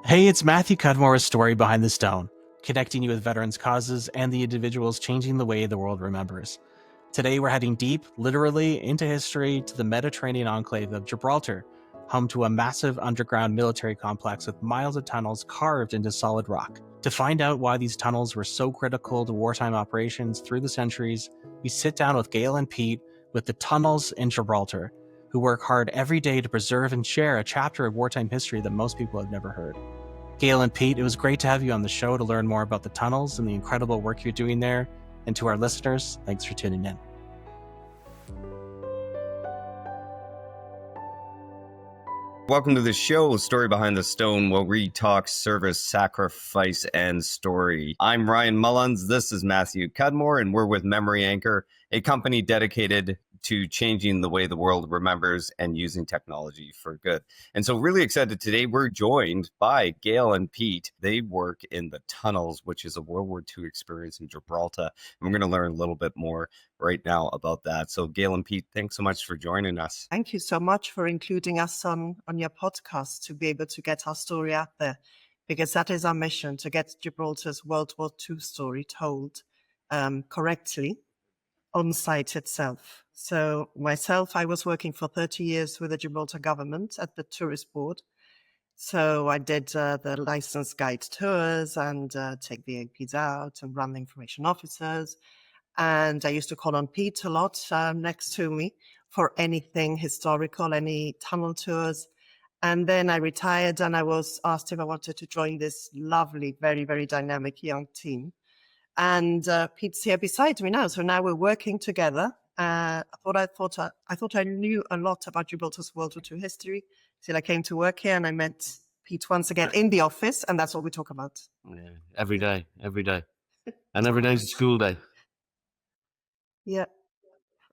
Hey, it's Matthew Cudmore's Story Behind the Stone, connecting you with veterans' causes and the individuals changing the way the world remembers. Today, we're heading deep, literally, into history to the Mediterranean enclave of Gibraltar, home to a massive underground military complex with miles of tunnels carved into solid rock. To find out why these tunnels were so critical to wartime operations through the centuries, we sit down with Gail and Pete with the Tunnels in Gibraltar, who work hard every day to preserve and share a chapter of wartime history that most people have never heard. Gail and Pete, it was great to have you on the show to learn more about the tunnels and the incredible work you're doing there. And to our listeners, thanks for tuning in. Welcome to the show, Story Behind the Stone, where we talk service, sacrifice, and story. I'm Ryan Mullins, this is Matthew Cudmore, and we're with Memory Anchor, a company dedicated to changing the way the world remembers and using technology for good. And so really excited today, we're joined by Gail and Pete. They work in the tunnels, which is a World War II experience in Gibraltar. And we're going to learn a little bit more right now about that. So Gail and Pete, thanks so much for joining us. Thank you so much for including us on your podcast to be able to get our story out there, because that is our mission, to get Gibraltar's World War II story told correctly on site itself. So myself, I was working for 30 years with the Gibraltar government at the tourist board. So I did the license guide tours and take the APs out and run the information officers. And I used to call on Pete a lot next to me for anything historical, any tunnel tours. And then I retired and I was asked if I wanted to join this lovely, very, very dynamic young team. And Pete's here beside me now. So now we're working together. I thought I knew a lot about Gibraltar's World War II history till I came to work here and I met Pete once again in the office, and that's what we talk about. Yeah, every day. And every day's a school day. Yeah,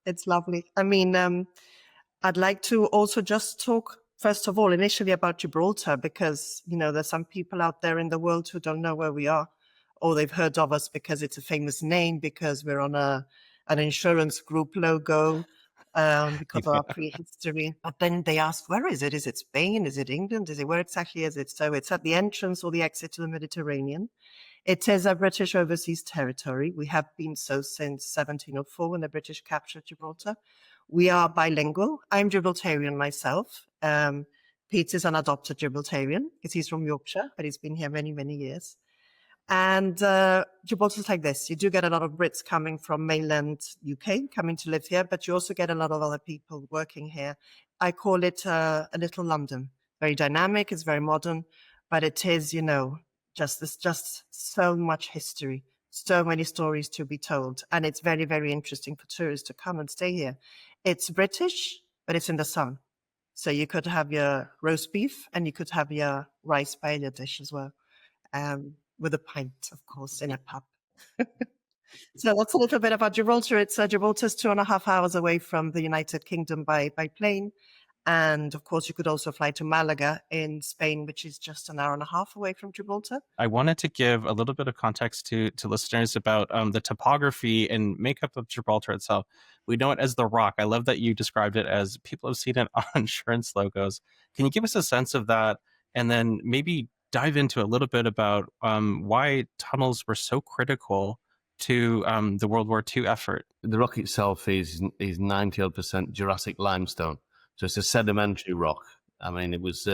it's lovely. I mean, I'd like to also just talk, first of all, initially about Gibraltar, because, you know, there's some people out there in the world who don't know where we are, or they've heard of us because it's a famous name, because we're on an insurance group logo, because of our prehistory. But then they ask, where is it? Is it Spain? Is it England? Where exactly is it? So it's at the entrance or the exit to the Mediterranean. It is a British overseas territory. We have been so since 1704 when the British captured Gibraltar. We are bilingual. I'm Gibraltarian myself. Pete is an adopted Gibraltarian because he's from Yorkshire, but he's been here many, many years. And Gibraltar's like this. You do get a lot of Brits coming from mainland UK, coming to live here, but you also get a lot of other people working here. I call it a little London. Very dynamic, it's very modern, but it is, you know, just so much history, so many stories to be told. And it's very, very interesting for tourists to come and stay here. It's British, but it's in the sun. So you could have your roast beef and you could have your rice paella dish as well, with a pint, of course, in a pub. So that's a little bit about Gibraltar. Gibraltar's 2.5 hours away from the United Kingdom by plane. And of course, you could also fly to Malaga in Spain, which is just 1.5 hours away from Gibraltar. I wanted to give a little bit of context to listeners about the topography and makeup of Gibraltar itself. We know it as the Rock. I love that you described it as people have seen it on insurance logos. Can you give us a sense of that? And then maybe dive into a little bit about why tunnels were so critical to the World War II effort. The rock itself is 90% Jurassic limestone. So it's a sedimentary rock. I mean, it was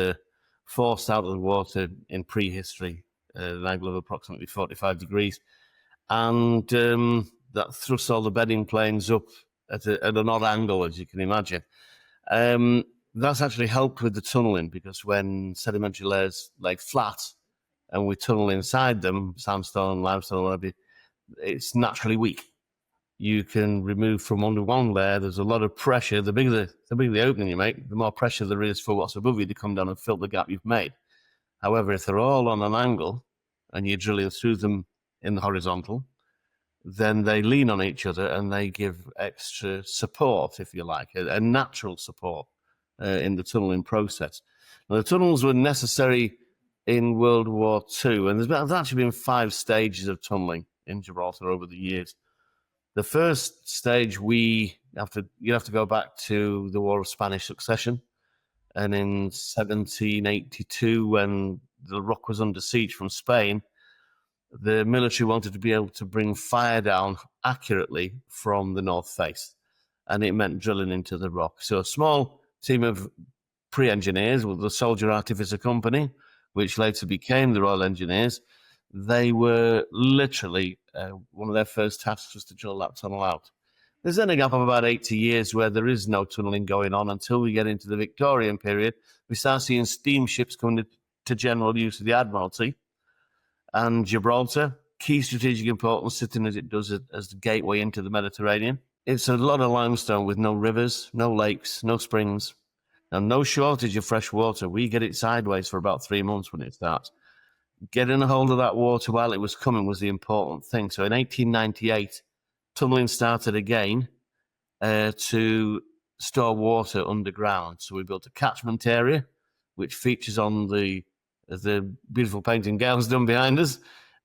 forced out of the water in prehistory at an angle of approximately 45 degrees. And that thrusts all the bedding planes up at an odd angle, as you can imagine. That's actually helped with the tunneling, because when sedimentary layers lay flat and we tunnel inside them, sandstone, limestone, whatever, it's naturally weak. You can remove from under one layer. There's a lot of pressure. The bigger the opening you make, the more pressure there is for what's above you to come down and fill the gap you've made. However, if they're all on an angle and you're drilling through them in the horizontal, then they lean on each other and they give extra support, if you like, a natural support in the tunneling process. Now, the tunnels were necessary in World War II, and there's actually been 5 stages of tunneling in Gibraltar over the years. The first stage, you have to go back to the War of Spanish Succession. And in 1782, when the rock was under siege from Spain, the military wanted to be able to bring fire down accurately from the north face, and it meant drilling into the rock. So a small team of pre-engineers with the Soldier Artificer Company, which later became the Royal Engineers, they were literally, one of their first tasks was to drill that tunnel out. There's then a gap of about 80 years where there is no tunnelling going on until we get into the Victorian period. We start seeing steamships coming to general use of the Admiralty, and Gibraltar, key strategic importance, sitting as it does as the gateway into the Mediterranean. It's a lot of limestone with no rivers, no lakes, no springs, and no shortage of fresh water. We get it sideways for about 3 months when it starts. Getting a hold of that water while it was coming was the important thing. So in 1898, tunnelling started again to store water underground. So we built a catchment area, which features on the beautiful painting Gail's done behind us.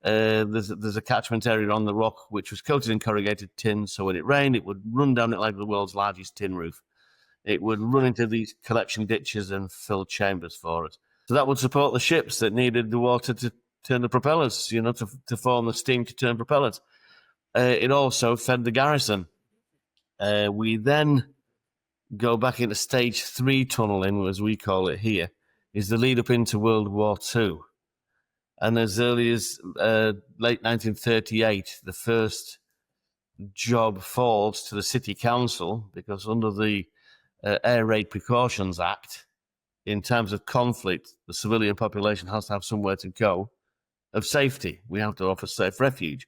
There's a catchment area on the rock which was coated in corrugated tin, so when it rained, it would run down it like the world's largest tin roof. It would run into these collection ditches and fill chambers for us. So that would support the ships that needed the water to turn the propellers, to form the steam to turn propellers. It also fed the garrison. We then go back into stage 3 tunneling, as we call it here, is the lead up into World War II. And as early as late 1938, the first job falls to the City Council, because under the Air Raid Precautions Act, in times of conflict, the civilian population has to have somewhere to go of safety. We have to offer safe refuge.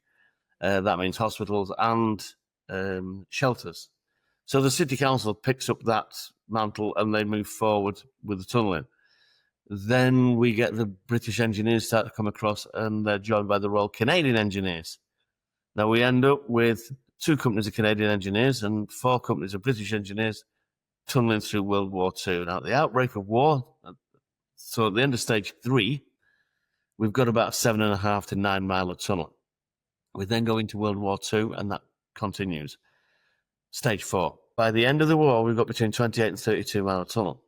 That means hospitals and shelters. So the City Council picks up that mantle and they move forward with the tunnelling. Then we get the British engineers start to come across, and they're joined by the Royal Canadian Engineers. Now we end up with 2 companies of Canadian engineers and 4 companies of British engineers tunnelling through World War II. Now, at the outbreak of war, so at the end of stage 3, we've got about 7.5 to 9 mile of tunnel. We then go into World War II, and that continues. Stage 4. By the end of the war, we've got between 28 and 32 mile of tunnel.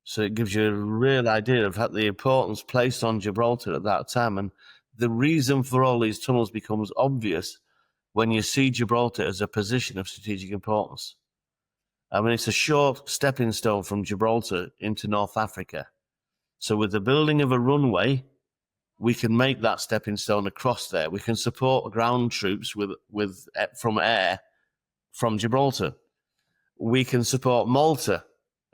So it gives you a real idea of the importance placed on Gibraltar at that time. And the reason for all these tunnels becomes obvious when you see Gibraltar as a position of strategic importance. I mean, it's a short stepping stone from Gibraltar into North Africa. So with the building of a runway, we can make that stepping stone across there. We can support ground troops from air from Gibraltar. We can support Malta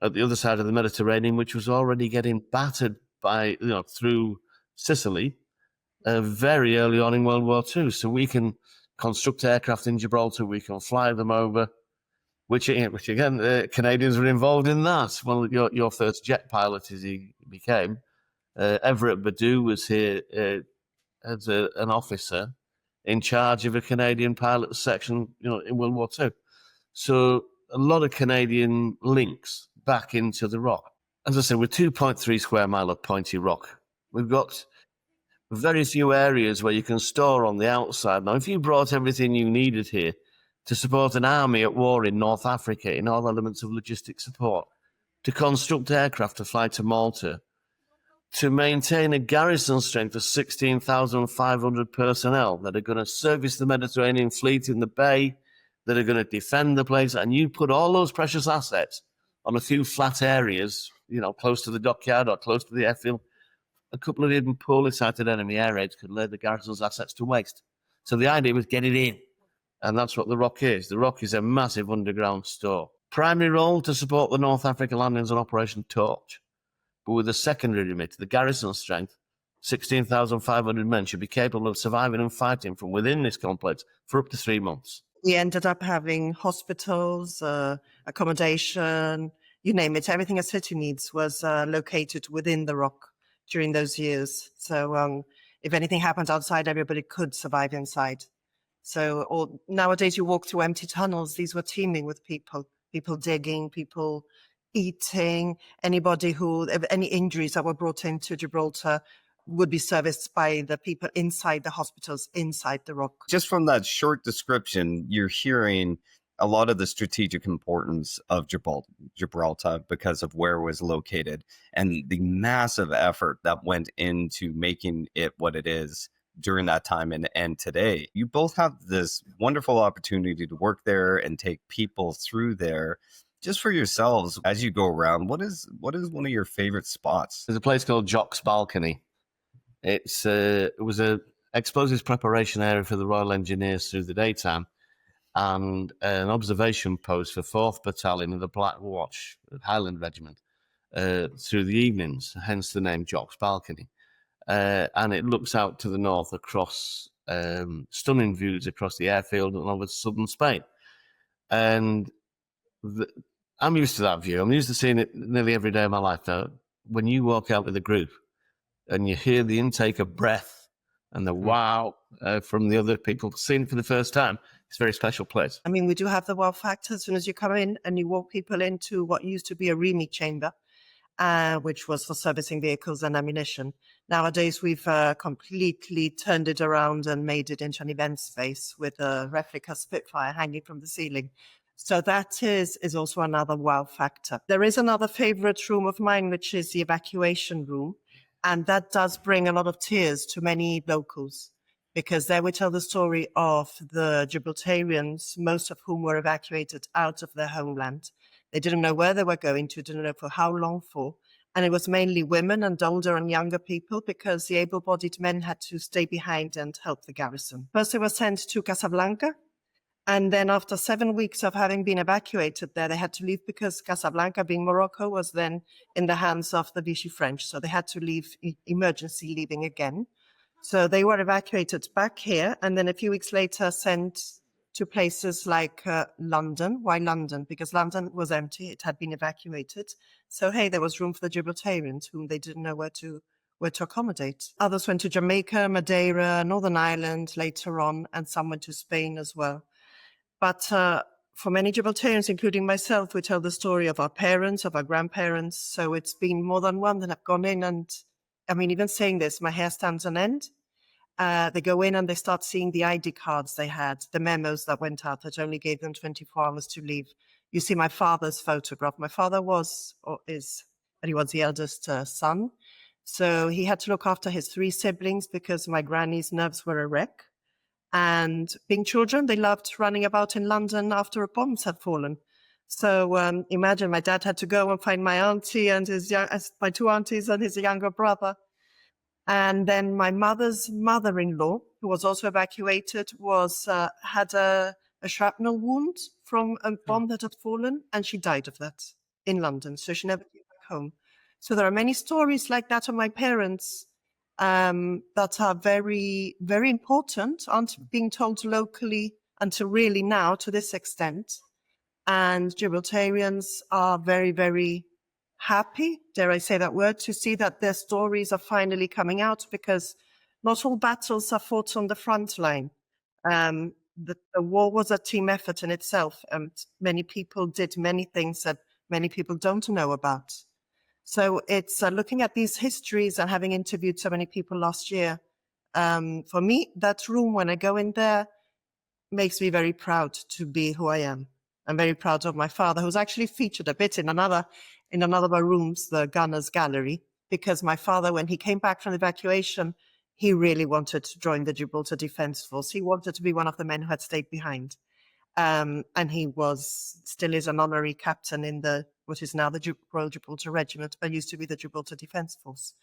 at the other side of the Mediterranean, which was already getting battered by, through Sicily very early on in World War II. So we can construct aircraft in Gibraltar. We can fly them over. Which again, Canadians were involved in that. One of your first jet pilot, as he became, Everett Badu, was here as an officer in charge of a Canadian pilot section, in World War II. So a lot of Canadian links back into the rock. As I said, we're 2.3 square mile of pointy rock. We've got very few areas where you can store on the outside. Now, if you brought everything you needed here to support an army at war in North Africa in all elements of logistic support, to construct aircraft to fly to Malta, to maintain a garrison strength of 16,500 personnel that are going to service the Mediterranean fleet in the bay, that are going to defend the place, and you put all those precious assets on a few flat areas, close to the dockyard or close to the airfield, a couple of even poorly sighted enemy air raids could lay the garrison's assets to waste. So the idea was get it in. And that's what the rock is. The rock is a massive underground store. Primary role to support the North Africa landings on Operation Torch. But with a secondary remit, the garrison strength, 16,500 men, should be capable of surviving and fighting from within this complex for up to 3 months. We ended up having hospitals, accommodation, you name it. Everything a city needs was located within the rock during those years. So if anything happened outside, everybody could survive inside. So nowadays you walk through empty tunnels. These were teeming with people digging, people eating. Any injuries that were brought into Gibraltar would be serviced by the people inside the hospitals, inside the rock. Just from that short description, you're hearing a lot of the strategic importance of Gibraltar. Gibraltar because of where it was located and the massive effort that went into making it what it is during that time and today. You both have this wonderful opportunity to work there and take people through there. Just for yourselves, as you go around, what is one of your favorite spots? There's a place called Jock's Balcony. It was a explosives preparation area for the Royal Engineers through the daytime, and an observation post for 4th Battalion of the Black Watch Highland Regiment through the evenings, hence the name Jock's Balcony. And it looks out to the north across stunning views across the airfield and over southern Spain. And I'm used to that view. I'm used to seeing it nearly every day of my life. Now, when you walk out with a group and you hear the intake of breath and the wow from the other people seeing it for the first time, it's a very special place. I mean, we do have the wow factor as soon as you come in and you walk people into what used to be a REME chamber, which was for servicing vehicles and ammunition. Nowadays, we've completely turned it around and made it into an event space with a replica Spitfire hanging from the ceiling. So that is also another wow factor. There is another favorite room of mine, which is the evacuation room. And that does bring a lot of tears to many locals, because there we tell the story of the Gibraltarians, most of whom were evacuated out of their homeland. They didn't know where they were going to, didn't know for how long for. And it was mainly women and older and younger people, because the able-bodied men had to stay behind and help the garrison. First, they were sent to Casablanca. And then after 7 weeks of having been evacuated there, they had to leave because Casablanca, being Morocco, was then in the hands of the Vichy French. So they had to leave, emergency leaving again. So they were evacuated back here. And then a few weeks later sent to places like London. Why London? Because London was empty. It had been evacuated. So, hey, there was room for the Gibraltarians, whom they didn't know where to accommodate. Others went to Jamaica, Madeira, Northern Ireland later on, and some went to Spain as well. But for many Gibraltarians, including myself, we tell the story of our parents, of our grandparents. So it's been more than one that have gone in. And I mean, even saying this, my hair stands on end. They go in and they start seeing the ID cards they had, the memos that went out that only gave them 24 hours to leave. You see my father's photograph. My father was, or is, and he was the eldest son. So he had to look after his 3 siblings because my granny's nerves were a wreck. And being children, they loved running about in London after bombs had fallen. So imagine my dad had to go and find my auntie and my 2 aunties and his younger brother. And then my mother's mother-in-law, who was also evacuated, had a shrapnel wound from a bomb that had fallen, and she died of that in London. So she never came back home. So there are many stories like that of my parents that are very, very important, aren't being told locally until really now to this extent. And Gibraltarians are very, very happy, dare I say that word, to see that their stories are finally coming out, because not all battles are fought on the front line. The war was a team effort in itself, and many people did many things that many people don't know about. So it's looking at these histories and having interviewed so many people last year. For me, that room, when I go in there, makes me very proud to be who I am. I'm very proud of my father, who's actually featured a bit in another of our rooms, the Gunners Gallery, because my father, when he came back from the evacuation, he really wanted to join the Gibraltar Defence Force. He wanted to be one of the men who had stayed behind. And he still is an honorary captain in what is now the Royal Gibraltar Regiment, but used to be the Gibraltar Defence Force.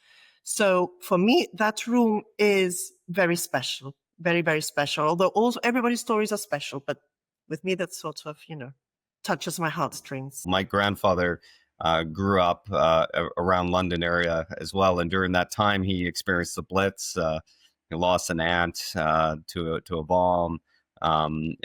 So for me, that room is very special, very, very special. Although also everybody's stories are special, but with me, that sort of, touches my heartstrings. My grandfather grew up around London area as well, and during that time, he experienced the Blitz. He lost an aunt to a bomb. And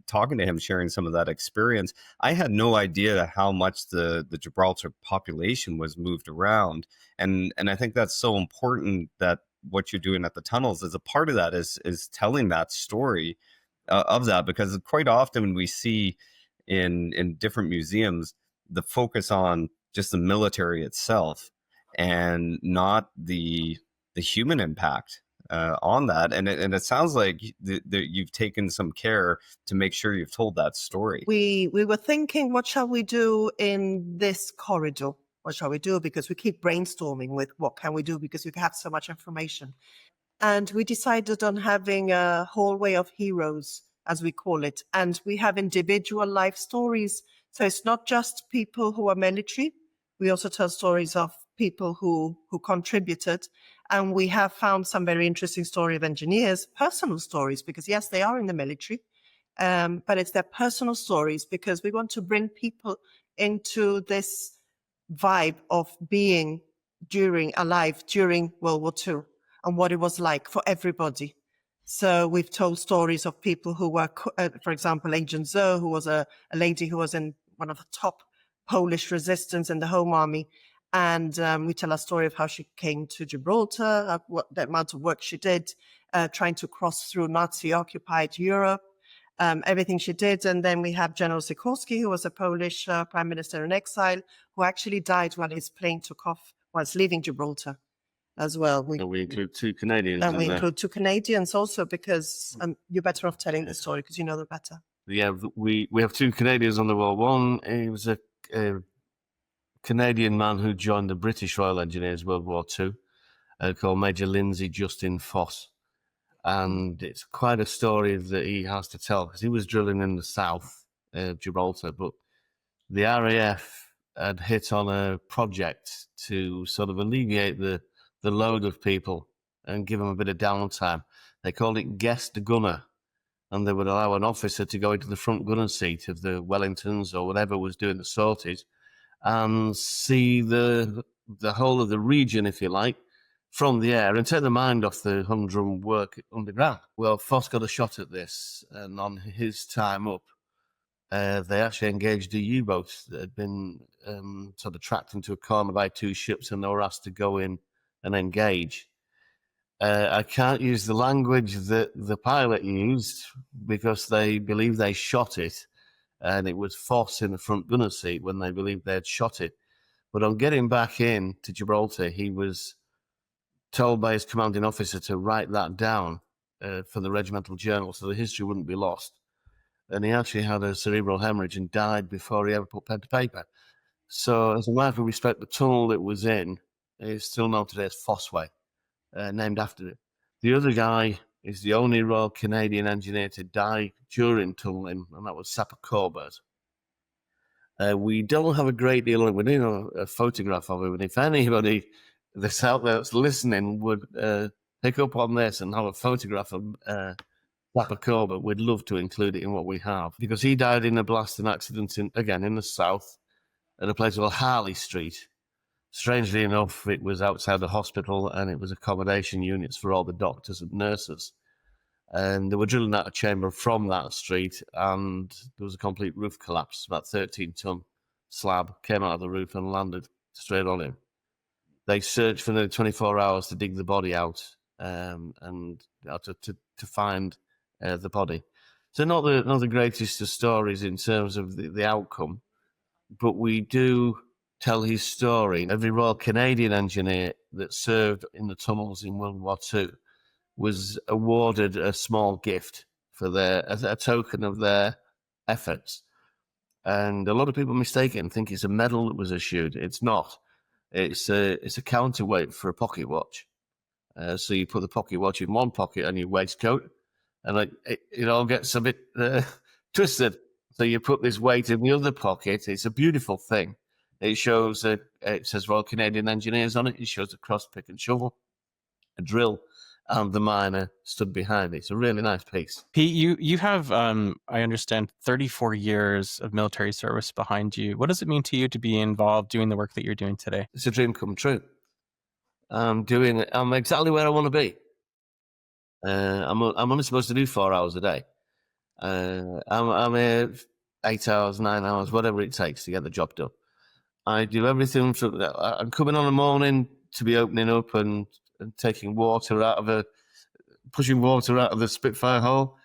talking to him, sharing some of that experience, I had no idea how much the Gibraltar population was moved around, and I think that's so important that what you're doing at the tunnels is a part of that, is telling that story of that, because quite often we see in different museums the focus on just the military itself and not the human impact on that, and it sounds like you've taken some care to make sure you've told that story. We were thinking, what shall we do in this corridor? What shall we do? Because we keep brainstorming with what can we do, because we have so much information. And we decided on having a hallway of heroes, as we call it. And we have individual life stories. So it's not just people who are military. We also tell stories of people who contributed. And we have found some very interesting story of engineers, personal stories, because yes, they are in the military. But it's their personal stories, because we want to bring people into this vibe of being alive during World War II and what it was like for everybody. So we've told stories of people who were, for example, Agent Zoe, who was a lady who was in one of the top Polish resistance in the Home Army. And we tell a story of how she came to Gibraltar, what the amount of work she did, trying to cross through Nazi-occupied Europe, everything she did. And then we have General Sikorski, who was a Polish prime minister in exile, who actually died while his plane took off whilst leaving Gibraltar as well. We include 2 Canadians. And we include 2 Canadians also, because you're better off telling the story because you know them better. Yeah, we have 2 Canadians on the wall. One, he was a Canadian man who joined the British Royal Engineers World War II, called Major Lindsay Justin Foss. And it's quite a story that he has to tell, because he was drilling in the south of Gibraltar, but the RAF had hit on a project to sort of alleviate the load of people and give them a bit of downtime. They called it Guest the Gunner, and they would allow an officer to go into the front gunner seat of the Wellingtons or whatever was doing the sorties and see the whole of the region, if you like, from the air and take the mind off the humdrum work underground. Well, Foss got a shot at this, and on his time up, they actually engaged a U-boat that had been sort of tracked into a corner by 2 ships, and they were asked to go in and engage. I can't use the language that the pilot used because they believe they shot it, and it was Foss in the front gunner seat when they believed they had shot it. But on getting back in to Gibraltar, he was told by his commanding officer to write that down for the regimental journal so the history wouldn't be lost. And he actually had a cerebral hemorrhage and died before he ever put pen to paper. So as a matter of respect, the tunnel it was in is still known today as Fossway, named after it. The other guy is the only Royal Canadian engineer to die during tunneling, and that was Sapper Corbett. We don't have a great deal of it. We're doing a photograph of it, and if anybody that's out there that's listening would pick up on this and have a photograph of Sapper Corbett, we'd love to include it in what we have, because he died in a blasting accident in the south at a place called Harley Street. Strangely enough, it was outside the hospital, and it was accommodation units for all the doctors and nurses. And they were drilling out a chamber from that street, and there was a complete roof collapse. About 13-ton slab came out of the roof and landed straight on him. They searched for nearly 24 hours to dig the body out and to find the body. So not the greatest of stories in terms of the outcome, but we do tell his story. Every Royal Canadian engineer that served in the tunnels in World War II was awarded a small gift for a token of their efforts. And a lot of people mistake it and think it's a medal that was issued. It's not. It's a counterweight for a pocket watch. So you put the pocket watch in one pocket on your waistcoat, and it all gets a bit twisted. So you put this weight in the other pocket. It's a beautiful thing. It shows it says Royal Canadian Engineers on it. It shows a cross pick and shovel, a drill, and the miner stood behind it. It's a really nice piece. Pete, you have, I understand, 34 years of military service behind you. What does it mean to you to be involved doing the work that you're doing today? It's a dream come true. I'm exactly where I want to be. I'm only supposed to do 4 hours a day. I'm here 8 hours, 9 hours, whatever it takes to get the job done. I do everything from that. I'm coming on a morning to be opening up and taking pushing water out of the Spitfire hole.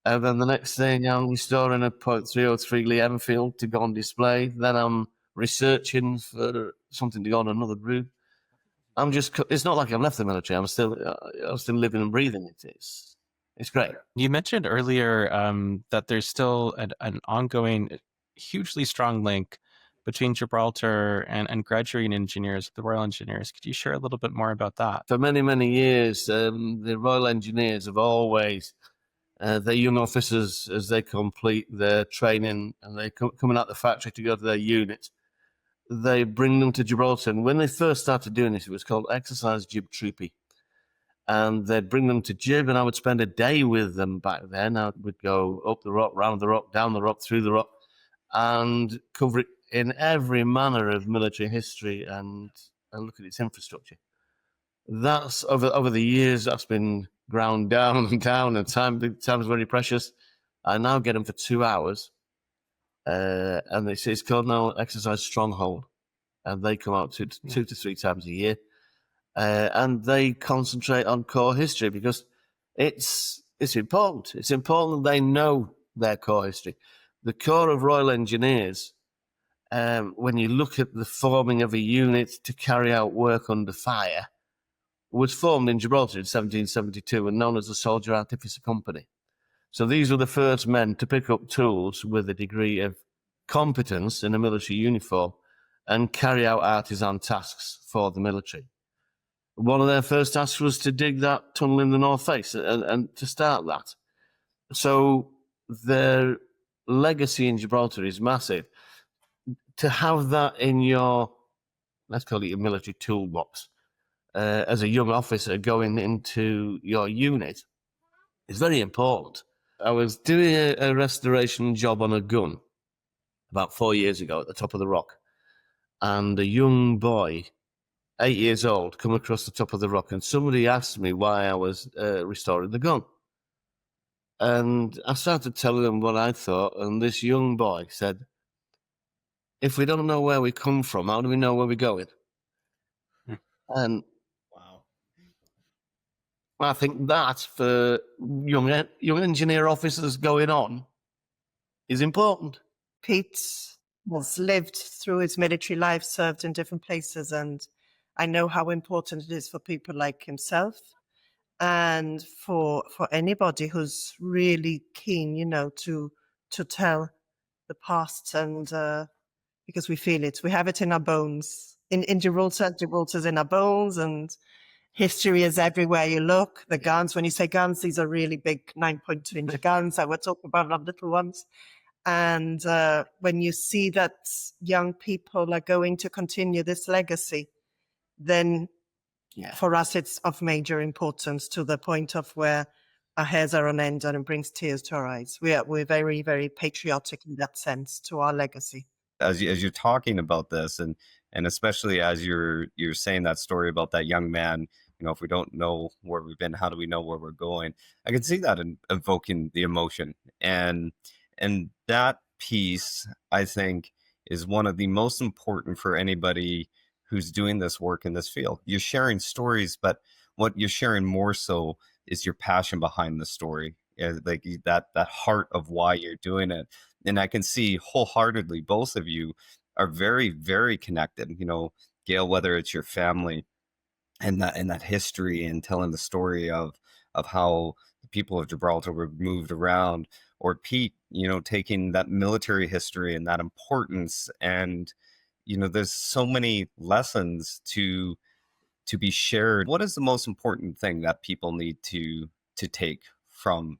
And then the next thing, I'm restoring a .303 Lee Enfield to go on display. Then I'm researching for something to go on another route. it's not like I've left the military. I'm still living and breathing it. It's great. You mentioned earlier that there's still an ongoing, hugely strong link between Gibraltar and graduating engineers, the Royal Engineers. Could you share a little bit more about that? For many, many years, the Royal Engineers have always, their young officers, as they complete their training and they coming out the factory to go to their unit, they bring them to Gibraltar. And when they first started doing this, it was called Exercise Gib Troopy. And they'd bring them to Gib, and I would spend a day with them back then. I would go up the rock, round the rock, down the rock, through the rock, and cover it in every manner of military history and look at its infrastructure. That's over the years, that's been ground down and down, and time is very precious. I now get them for 2 hours, and it's called now Exercise Stronghold, and they come out 2 to 3 times a year. And they concentrate on core history because it's important. It's important that they know their core history. The Corps of Royal Engineers, when you look at the forming of a unit to carry out work under fire, was formed in Gibraltar in 1772 and known as the Soldier Artificer Company. So these were the first men to pick up tools with a degree of competence in a military uniform and carry out artisan tasks for the military. One of their first tasks was to dig that tunnel in the North Face and to start that. So their legacy in Gibraltar is massive. To have that in your, let's call it your military toolbox, as a young officer going into your unit is very important. I was doing a restoration job on a gun about 4 years ago at the top of the rock, and a young boy, 8 years old, come across the top of the rock, and somebody asked me why I was restoring the gun. And I started telling them what I thought, and this young boy said, if we don't know where we come from, how do we know where we're going? And Wow. I think that for young engineer officers going on is important. Pete has lived through his military life, served in different places, and I know how important it is for people like himself and for anybody who's really keen, to tell the past, and because we feel it, we have it in our bones. In Gibraltar's in our bones, and history is everywhere you look. The guns, when you say guns, these are really big 9.2-inch guns. I would talk about our little ones. And when you see that young people are going to continue this legacy, then for us, it's of major importance, to the point of where our hairs are on end and it brings tears to our eyes. We're very, very patriotic in that sense to our legacy. As you're talking about this, and especially as you're saying that story about that young man, if we don't know where we've been, how do we know where we're going? I can see that in evoking the emotion, and that piece, I think, is one of the most important for anybody who's doing this work in this field. You're sharing stories, but what you're sharing more so is your passion behind the story, like that heart of why you're doing it. And I can see wholeheartedly both of you are very, very connected. Gail, whether it's your family and that history and telling the story of how the people of Gibraltar were moved around, or Pete, taking that military history and that importance. And there's so many lessons to be shared. What is the most important thing that people need to take from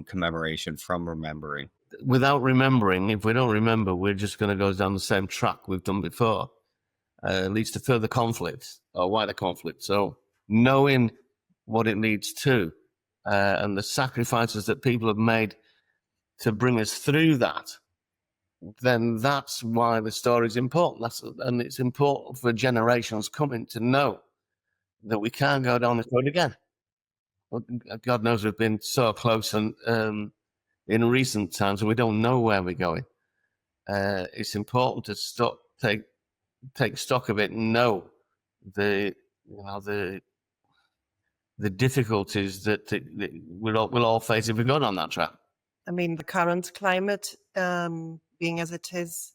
commemoration, from remembering? Without remembering, if we don't remember, we're just going to go down the same track we've done before. Leads to further conflict or wider conflict. So knowing what it leads to and the sacrifices that people have made to bring us through that, then that's why the story is important. And it's important for generations coming to know that we can't go down this road again. God knows we've been so close and in recent times, and we don't know where we're going. It's important to take stock of it and know the difficulties that we'll all face if we go down that track. I mean, the current climate, being as it is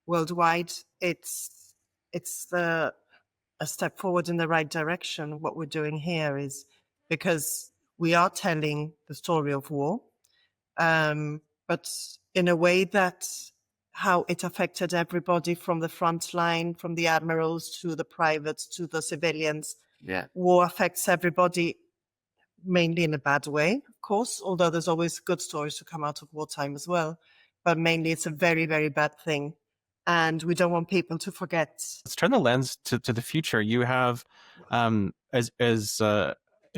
worldwide, it's the a step forward in the right direction. What we're doing here is because we are telling the story of war, but in a way that how it affected everybody from the front line, from the admirals to the privates to the civilians. Yeah. War affects everybody, mainly in a bad way, of course, although there's always good stories to come out of wartime as well. But mainly it's a very, very bad thing. And we don't want people to forget. Let's turn the lens to the future. You have, if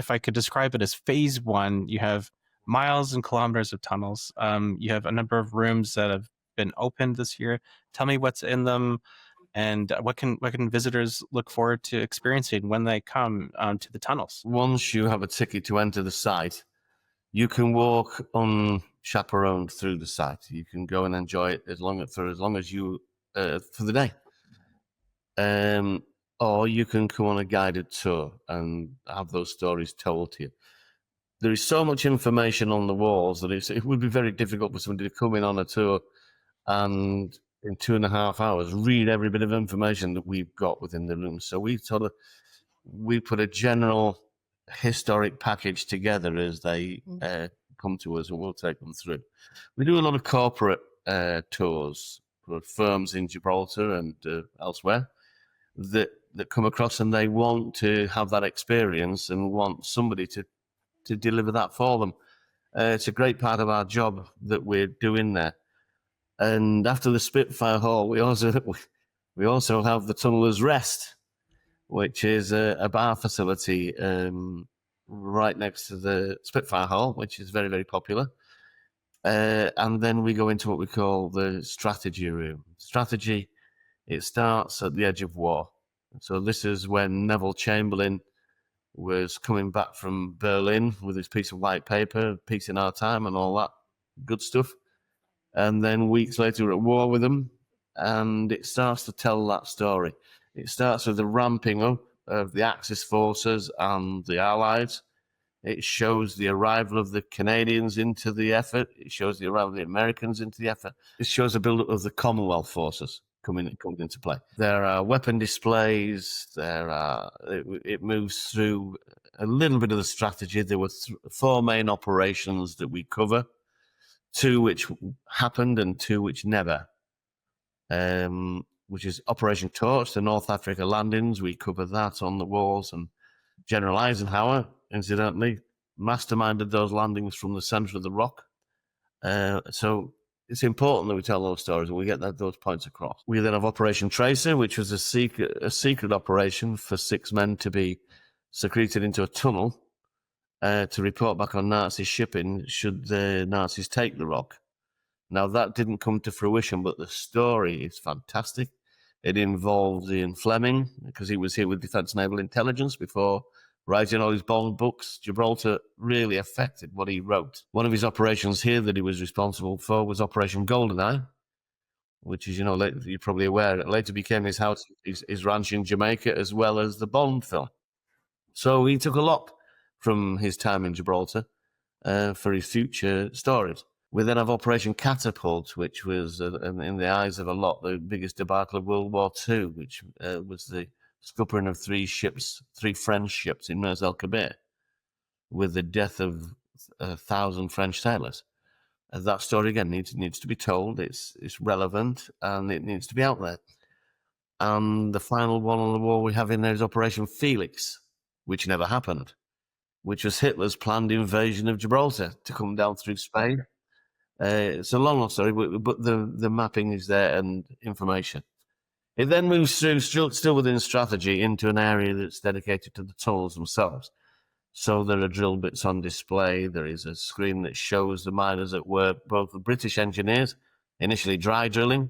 I could describe it as phase one, you have miles and kilometers of tunnels. You have a number of rooms that have been opened this year. Tell me what's in them, and what can visitors look forward to experiencing when they come to the tunnels? Once you have a ticket to enter the site, you can walk unchaperoned through the site. You can go and enjoy it for as long as you for the day. Or you can come on a guided tour and have those stories told to you. There is so much information on the walls that it would be very difficult for somebody to come in on a tour and in 2.5 hours read every bit of information that we've got within the room. So we put a general historic package together as they come to us, and we'll take them through. We do a lot of corporate tours for firms in Gibraltar and elsewhere that come across, and they want to have that experience and want somebody to deliver that for them. It's a great part of our job that we're doing there. And after the Spitfire Hall, we also have the Tunnelers Rest, which is a bar facility right next to the Spitfire Hall, which is very, very popular. And then we go into what we call the strategy room. Strategy, it starts at the edge of war. So this is when Neville Chamberlain was coming back from Berlin with his piece of white paper, Peace in Our Time and all that good stuff. And then weeks later, we're at war with them, and it starts to tell that story. It starts with the ramping up of the Axis forces and the Allies. It shows the arrival of the Canadians into the effort. It shows the arrival of the Americans into the effort. It shows the build-up of the Commonwealth forces coming into play. There are weapon displays. It moves through a little bit of the strategy. There were 4 main operations that we cover, 2 which happened and 2 which never, which is Operation Torch, the North Africa landings. We cover that on the walls, and General Eisenhower, incidentally, masterminded those landings from the center of the rock. So it's important that we tell those stories and we get those points across. We then have Operation Tracer, which was a secret operation for 6 men to be secreted into a tunnel to report back on Nazi shipping should the Nazis take the rock. Now, that didn't come to fruition, but the story is fantastic. It involves Ian Fleming, because he was here with Defence Naval Intelligence before writing all his Bond books. Gibraltar really affected what he wrote. One of his operations here that he was responsible for was Operation GoldenEye, which is, you're probably aware, it later became his house, his ranch in Jamaica, as well as the Bond film. So he took a lot from his time in Gibraltar for his future stories. We then have Operation Catapult, which was, in the eyes of a lot, the biggest debacle of World War II, which was the scuppering of 3 French ships in Mers el Kabir, with the death of 1,000 French sailors. That story, again, needs to be told. It's relevant, and it needs to be out there. And the final one on the wall we have in there is Operation Felix, which never happened, which was Hitler's planned invasion of Gibraltar to come down through Spain. It's a long story, but the mapping is there and information. It then moves through, still within strategy, into an area that's dedicated to the tunnels themselves. So there are drill bits on display. There is a screen that shows the miners at work, both the British engineers, initially dry drilling.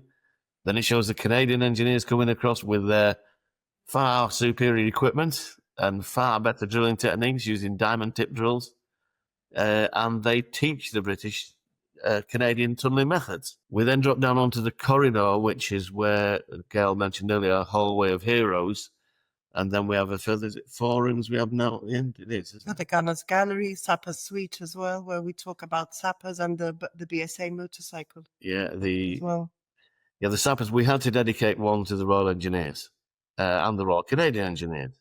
Then it shows the Canadian engineers coming across with their far superior equipment and far better drilling techniques using diamond tip drills. And they teach the British Canadian tunneling methods. We then drop down onto the corridor, which is where Gail mentioned earlier, a hallway of heroes. And then we have a further 4 rooms we have now at the end. It is, isn't it? The Gunners Gallery, Sappers Suite as well, where we talk about sappers and the BSA motorcycle. Yeah, as well. the sappers. We had to dedicate one to the Royal Engineers and the Royal Canadian Engineers.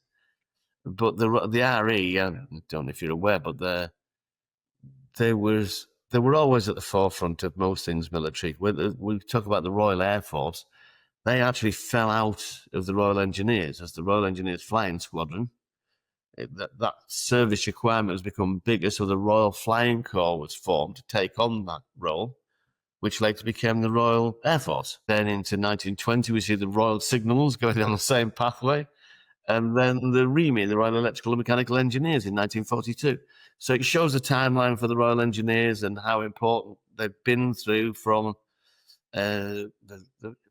But the RE, I don't know if you're aware, but they were always at the forefront of most things military. We talk about the Royal Air Force. They actually fell out of the Royal Engineers as the Royal Engineers Flying Squadron. That service requirement has become bigger, so the Royal Flying Corps was formed to take on that role, which later became the Royal Air Force. Then into 1920, we see the Royal Signals going down the same pathway. And then the REME, the Royal Electrical and Mechanical Engineers, in 1942. So it shows the timeline for the Royal Engineers and how important they've been through from the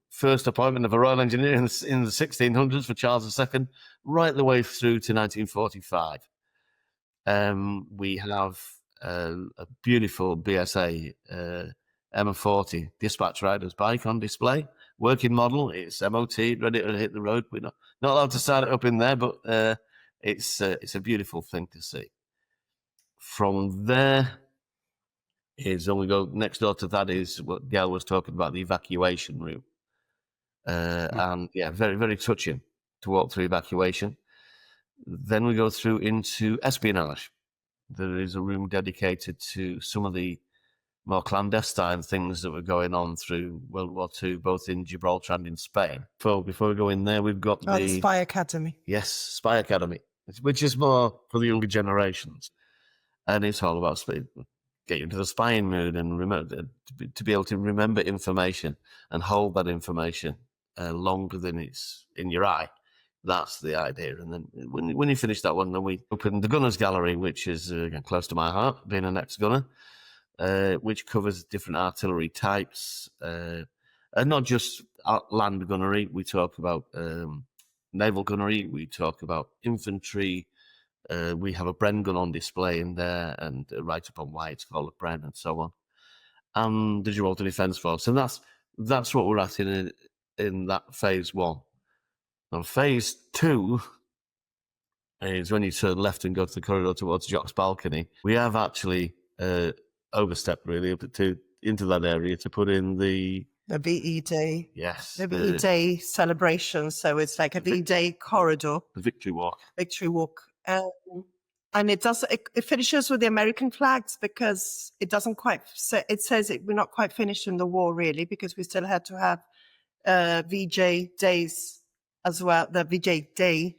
first appointment of a Royal Engineer in the 1600s for Charles II, right the way through to 1945. We have a beautiful BSA M40 dispatch rider's bike on display. Working model, it's MOT, ready to hit the road. We're not allowed to start it up in there, but it's a beautiful thing to see. From there is, when we go next door to that, is what Gail was talking about, the evacuation room. And yeah, very, very touching to walk through evacuation. Then we go through into espionage. There is a room dedicated to some of the more clandestine things that were going on through World War II, both in Gibraltar and in Spain. Before we go in there, we've got the Spy Academy. Yes, Spy Academy, which is more for the younger generations. And it's all about get you into the spying mood and to be able to remember information and hold that information longer than it's in your eye. That's the idea. And then when you finish that one, then we open the Gunners Gallery, which is again close to my heart, being an ex-gunner, which covers different artillery types, and not just land gunnery. We talk about naval gunnery. We talk about infantry. We have a Bren gun on display in there, and right up on why it's called a Bren, and so on. And the Gibraltar Defence Force, and that's what we're at in that phase one. Now, phase two is when you turn left and go to the corridor towards Jock's Balcony. We have actually overstepped really into that area to put in the VE Day. Yes. The VE Day celebration. So it's like a VE Day corridor. The Victory Walk. Victory Walk. And it finishes with the American flags because it doesn't quite, it says we're not quite finished in the war really, because we still had to have VJ days as well, the VJ Day,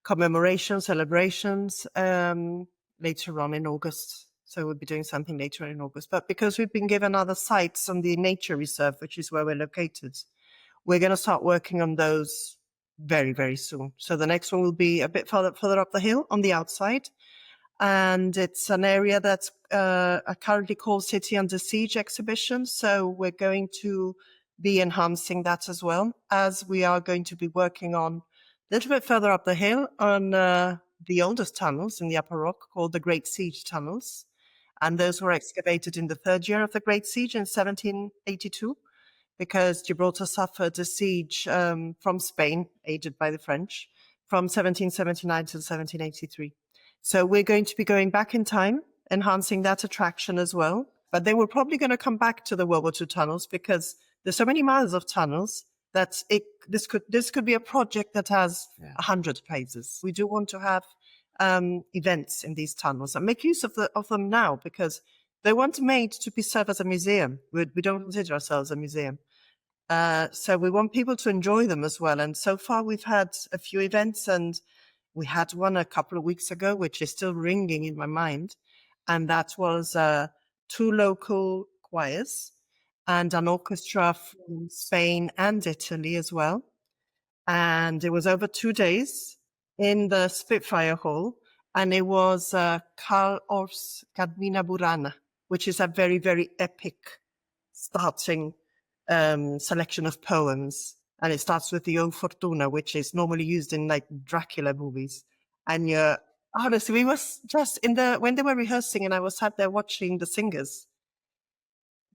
commemoration, celebrations later on in August. So we'll be doing something later in August. But because we've been given other sites on the nature reserve, which is where we're located, we're going to start working on those very, very soon. So the next one will be a bit further up the hill on the outside. And it's an area that's currently called City Under Siege exhibition. So we're going to be enhancing that as well, as we are going to be working on a little bit further up the hill on the oldest tunnels in the Upper Rock called the Great Siege Tunnels. And those were excavated in the third year of the Great Siege in 1782, because Gibraltar suffered a siege from Spain, aided by the French, from 1779 to 1783. So we're going to be going back in time, enhancing that attraction as well. But then we're probably going to come back to the World War II tunnels, because there's so many miles of tunnels that this could be a project that has 100 phases. We do want to have events in these tunnels and make use of them now, because they weren't made to serve as a museum. We don't consider ourselves a museum. So we want people to enjoy them as well. And so far we've had a few events, and we had one a couple of weeks ago, which is still ringing in my mind. And that was 2 local choirs and an orchestra from Spain and Italy as well. And it was over 2 days in the Spitfire Hall. And it was Karl Orff's Carmina Burana, which is a very, very epic starting selection of poems. And it starts with the O Fortuna, which is normally used in like Dracula movies. And honestly, we was just when they were rehearsing, and I was sat there watching the singers.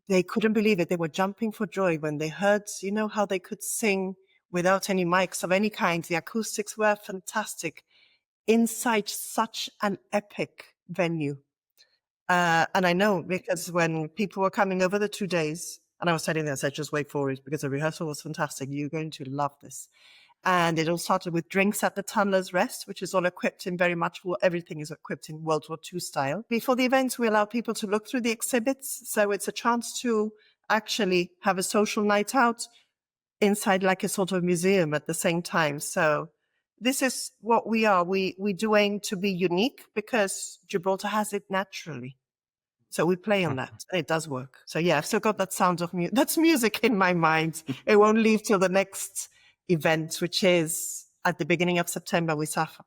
They couldn't believe it. They were jumping for joy when they heard, how they could sing without any mics of any kind. The acoustics were fantastic inside such an epic venue. And I know, because when people were coming over the 2 days, and I was telling them, I said, just wait for it, because the rehearsal was fantastic. You're going to love this. And it all started with drinks at the Tunnelers Rest, which is all equipped in very much, everything is equipped in World War II style. Before the events, we allow people to look through the exhibits. So it's a chance to actually have a social night out inside like a sort of museum at the same time. So this is what we are. We do aim to be unique because Gibraltar has it naturally. So we play on that. And it does work. So yeah, I've still got that sound of music. That's music in my mind. It won't leave till the next event, which is at the beginning of September. We suffer.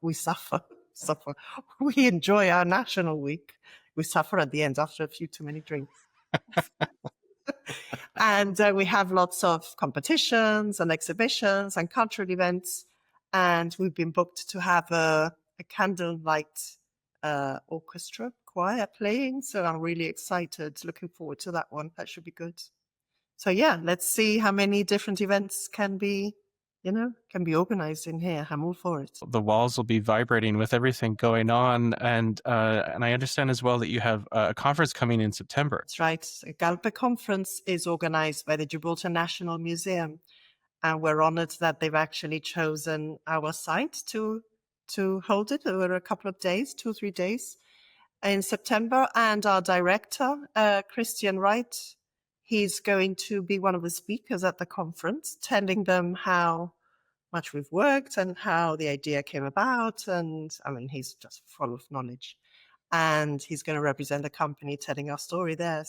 We enjoy our national week. We suffer at the end after a few too many drinks. And we have lots of competitions and exhibitions and cultural events. And we've been booked to have a candlelight orchestra choir playing. So I'm really excited, looking forward to that one. That should be good. So yeah, let's see how many different events can be organized in here. I'm all for it. The walls will be vibrating with everything going on. And I understand as well that you have a conference coming in September. That's right. A GALPA conference is organized by the Gibraltar National Museum. And we're honored that they've actually chosen our site to hold it over a couple of days, 2 or 3 days in September. And our director, Christian Wright, he's going to be one of the speakers at the conference, telling them how much we've worked and how the idea came about. And I mean, he's just full of knowledge. And he's going to represent the company telling our story there.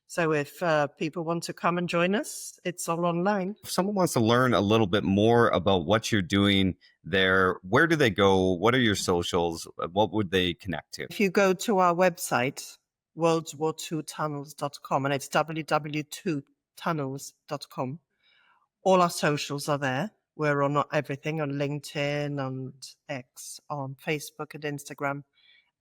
So if people want to come and join us, it's all online. If someone wants to learn a little bit more about what you're doing there, where do they go? What are your socials? What would they connect to? If you go to our website, WW2tunnels.com, and it's WW2tunnels.com, all our socials are there. We're on everything, on LinkedIn, on X, on Facebook and Instagram.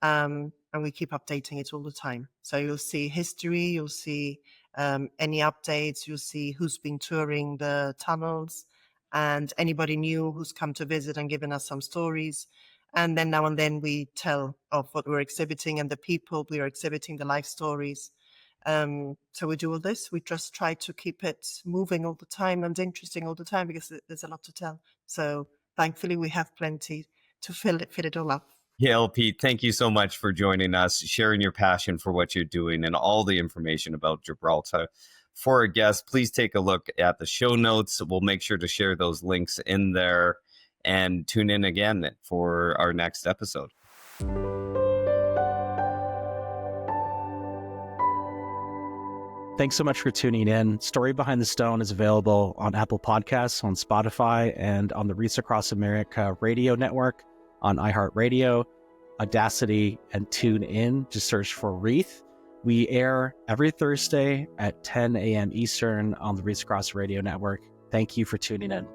And we keep updating it all the time. So you'll see history, you'll see any updates, you'll see who's been touring the tunnels and anybody new who's come to visit and given us some stories. And then now and then we tell of what we're exhibiting and the people we are exhibiting, the life stories. So we do all this. We just try to keep it moving all the time and interesting all the time because there's a lot to tell. So thankfully we have plenty to fill it all up. Gail, Pete, thank you so much for joining us, sharing your passion for what you're doing and all the information about Gibraltar. For our guests, please take a look at the show notes. We'll make sure to share those links in there and tune in again for our next episode. Thanks so much for tuning in. Story Behind the Stone is available on Apple Podcasts, on Spotify, and on the Wreaths Across America radio network, on iHeartRadio, Audacity, and TuneIn. Just search for Wreath. We air every Thursday at 10 a.m. Eastern on the Wreaths Across Radio Network. Thank you for tuning in.